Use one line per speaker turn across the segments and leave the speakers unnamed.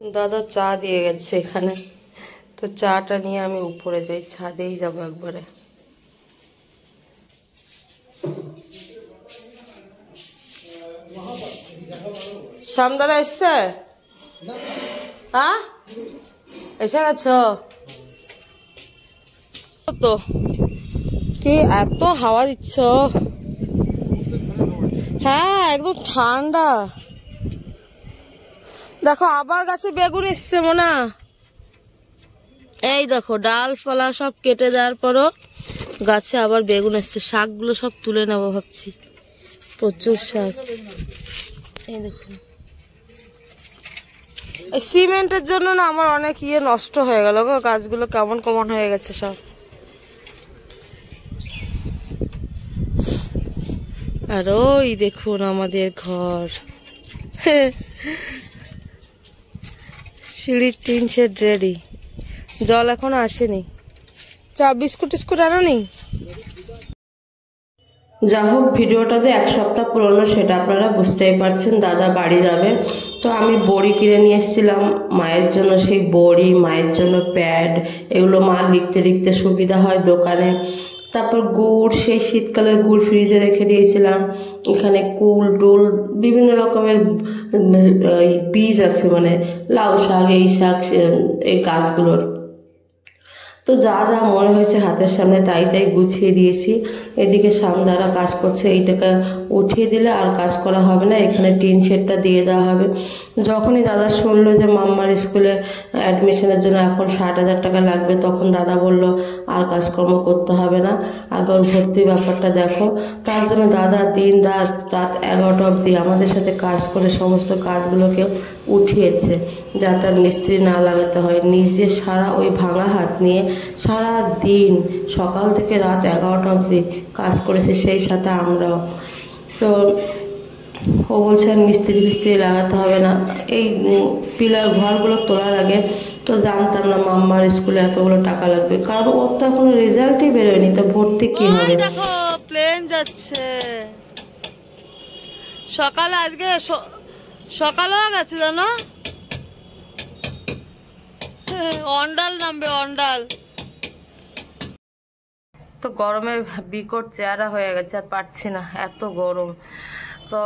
দাদা চা দিয়ে গেছে এখানে, তো চাটা নিয়ে আমি উপরে যাই, ছাদেই যাব একবারে। শ্যামদারা এসছে? হ্যাঁ এসে গেছ তো? কি এত হাওয়া দিচ্ছ? হ্যাঁ একদম ঠান্ডা। দেখো আবার গাছে বেগুন এসছে মোনা, এই দেখো ডালপালা সব কেটে দেওয়ার পরও গাছে আবার বেগুন এসছে। শাকগুলো সব তুলে নেবো ভাবছি, প্রচুর শাক। এই দেখো এই সিমেন্টের জন্য না আমার অনেক নষ্ট হয়ে গেল গো, গাছগুলো কেমন কেমন হয়ে গেছে সব। আর ওই দেখুন আমাদের ঘর, সিঁড়ির টিন শেড রেডি। জল এখনো আসেনি। চা বিস্কুট টিস্কুট আনো নি? যা হোক ভিডিওটাতে 1 সপ্তাহ পুরনো, সেটা আপনারা বুঝতেই পারছেন। দাদা বাড়ি যাবে, তো আমি বড়ি কিনে নিয়ে এসেছিলাম মায়ের জন্য। সেই বড়ি, মায়ের জন্য প্যাড, এগুলো মা লিখতে লিখতে সুবিধা হয় দোকানে। তারপর গুড়, সেই শীতকালের গুড় ফ্রিজে রেখে দিয়েছিলাম। এখানে কুল টুল বিভিন্ন রকমের বীজ আছে, মানে লাউ শাক, এই শাক, এই গাছগুলোর। তো যা যা মনে হয়েছে হাতের সামনে তাই তাই গুছিয়ে দিয়েছি। এদিকে শ্যামদারা কাজ করছে, এইটাকে উঠিয়ে দিলে আর কাজ করা হবে না, এখানে টিন শেডটা দিয়ে দেওয়া হবে। যখনই দাদা শুনলো যে মাম্মার স্কুলে অ্যাডমিশনের জন্য এখন 60,000 টাকা লাগবে, তখন দাদা বলল আর কাজকর্ম করতে হবে না, আগে ওর ভর্তির ব্যাপারটা দেখো। তার জন্য দাদা দিন রাত 11টা অবধি আমাদের সাথে কাজ করে সমস্ত কাজগুলোকে উঠিয়েছে, যাতে আর মিস্ত্রি না লাগাতে হয়। নিজে সারা ওই ভাঙা হাত নিয়ে সারা দিন সকাল থেকে রাত 11টা অবধি কাজ করেছে, সেই সাথে আমরাও। তো ও বলছে মিস্ত্রি লাগাতে হবে না। এই পিলার ঘরগুলো তোলার আগে তো জানতাম না মাম্মার স্কুলে এতগুলো টাকা লাগবে, কারণ ওর তো এখনো রেজাল্টই বেরোয়নি, তো ভর্তি কি হবে। দেখো প্লেন যাচ্ছে সকালে, আজকে সকালেও গেছে জানো, অন্ডাল নামবে, অন্ডাল। তো গরমে বিকট চেহারা হয়ে গেছে, আর পারছি না, এত গরম। তো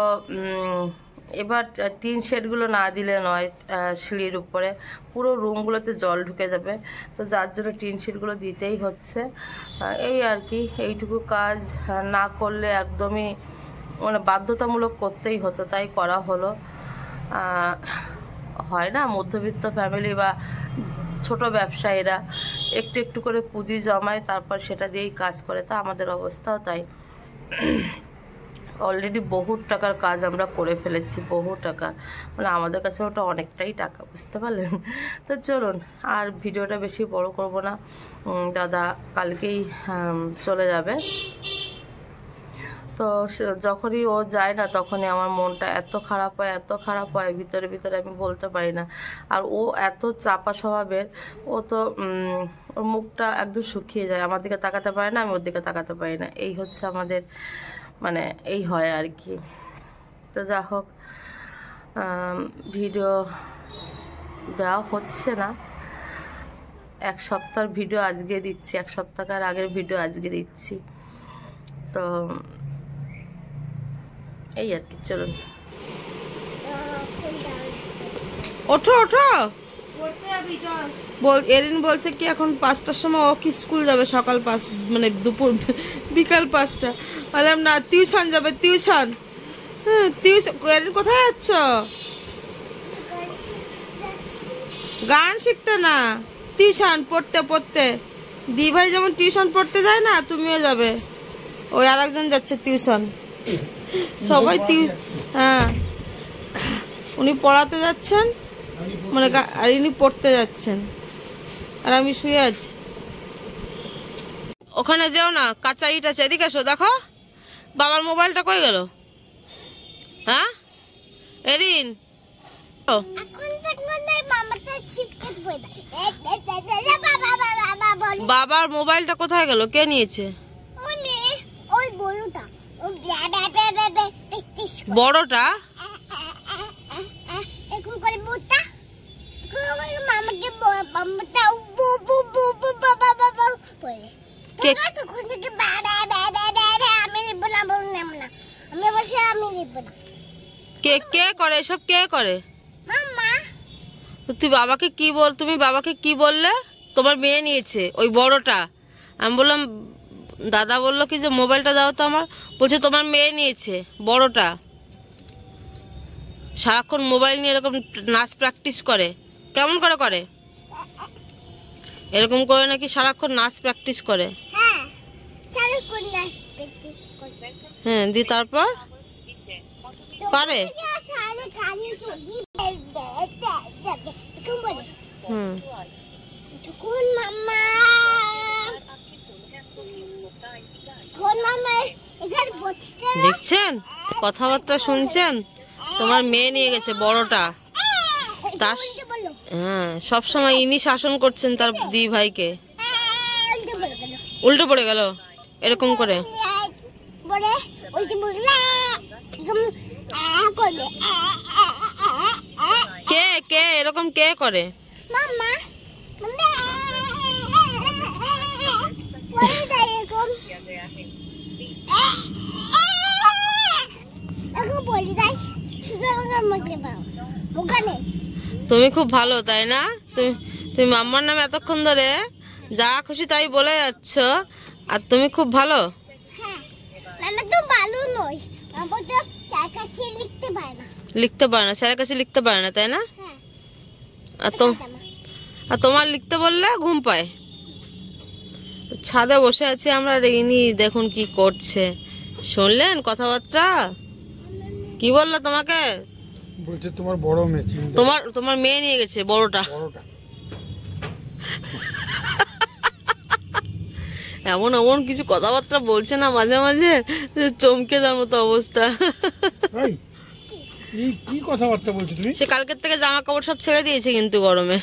এবার টিন শেডগুলো না দিলে নয়, সিঁড়ির উপরে পুরো রুমগুলোতে জল ঢুকে যাবে, তো যার জন্য টিন শেডগুলো দিতেই হচ্ছে। এই আর কি, এইটুকু কাজ না করলে একদমই মানে বাধ্যতামূলক করতেই হতো, তাই করা হলো। হয় না মধ্যবিত্ত ফ্যামিলি বা ছোট ব্যবসায়ীরা একটু একটু করে পুঁজি জমায়, তারপর সেটা দিয়েই কাজ করে, তা আমাদের অবস্থাও তাই। অলরেডি বহু টাকার কাজ আমরা করে ফেলেছি, বহু টাকা, মানে আমাদের কাছে ওটা অনেকটাই টাকা, বুঝতে পারলেন। তো চলুন আর ভিডিওটা বেশি বড় করব না, দাদা কালকেই চলে যাবে। তো যখনই ও যায় না তখনই আমার মনটা এত খারাপ হয়, এত খারাপ হয়, ভিতরে ভিতরে আমি বলতে পারি না। আর ও এত চাপা স্বভাবের, ও তো ওর মুখটা একদম শুকিয়ে যায়, আমার দিকে তাকাতে পারে না, আমি ওর দিকে তাকাতে পারি না, এই হচ্ছে আমাদের, মানে এই হয় আর কি। তো যা হোক ভিডিও দেওয়া হচ্ছে না, 1 সপ্তাহের ভিডিও আজকে দিচ্ছি, 1 সপ্তাহের আগের ভিডিও আজকে দিচ্ছি। তো এই আর কি, চলুন ওঠো ওঠো। এরিন বলছে কি এখন 5টার সময় ও কি স্কুল যাবে, সকাল 5 মানে দুপুর বিকাল 5টা। বললাম না টিউশন যাবে, টিউশন। হ্যাঁ টিউশন। এরিন কোথায় যাচ্ছ? গান শিখতে না, টিউশন পড়তে পড়তে। দি ভাই যেমন টিউশন পড়তে যায় না, তুমিও যাবে। ওই আরেকজন যাচ্ছে টিউশন, সবাই হ্যাঁ উনি পড়াতে যাচ্ছেন, মানে আর ইনি পড়তে যাচ্ছেন, আর আমি শুয়ে আছি। ওখানে যেও না, কাঁচা ইট আছে, এদিকে এসো। দেখো বাবার মোবাইলটা কই গেল? হ্যাঁ এরিন, বাবার মোবাইলটা কোথায় গেল, কে নিয়েছে? বড়টা কে কে করে এসব, কে করে? তুই বাবাকে কি বল, তুমি বাবাকে কি বললে? তোমার মেয়ে নিয়েছে ওই বড়টা। আমি বললাম, দাদা বললো কি যে মোবাইলটা দাও তো আমার, বলছে তোমার মেয়ে নিয়েছে বড়টা। সারাক্ষণ মোবাইল নিয়ে এরকম নাচ প্র্যাকটিস করে। কেমন করে করে? এরকম করে নাকি সারাক্ষণ নাচ প্র্যাকটিস করে। হ্যাঁ, দি তারপর পারে। দেখছেন, কথাবার্তা শুনছেন? তোমার মেয়ে নিয়ে গেছে বড়টা। তার হ্যাঁ, সবসময় ইনি শাসন করছেন তার দি ভাইকে। উল্টো পড়ে গেল এরকম করে। কে কে এরকম কে করে? তুমি খুব ভালো তাই না? তুমি মাম্মার নামে এতক্ষণ ধরে যা খুশি তাই বলে যাচ্ছ, আর তুমি খুব ভালো। লিখতে পারে না, স্যারের কাছে লিখতে পারে না তাই না? আর তোমার লিখতে বললে ঘুম পায়। ছাদে বসে আছি আমরা, ইনি দেখুন কি করছে। শুনলেন কথাবার্তা? কি বললো তোমাকে?
বলছে তোমার বড় মেয়ে,
তোমার মেয়ে নিয়ে গেছে বড়টা। এমন এমন কিছু কথাবার্তা বলছে না মাঝে মাঝে, চমকে যাওয়ার মতো অবস্থা।
কি কথাবার্তা বলছো তুমি?
সে কালকের থেকে জামা কাপড় সব ছেড়ে দিয়েছে কিন্তু গরমে।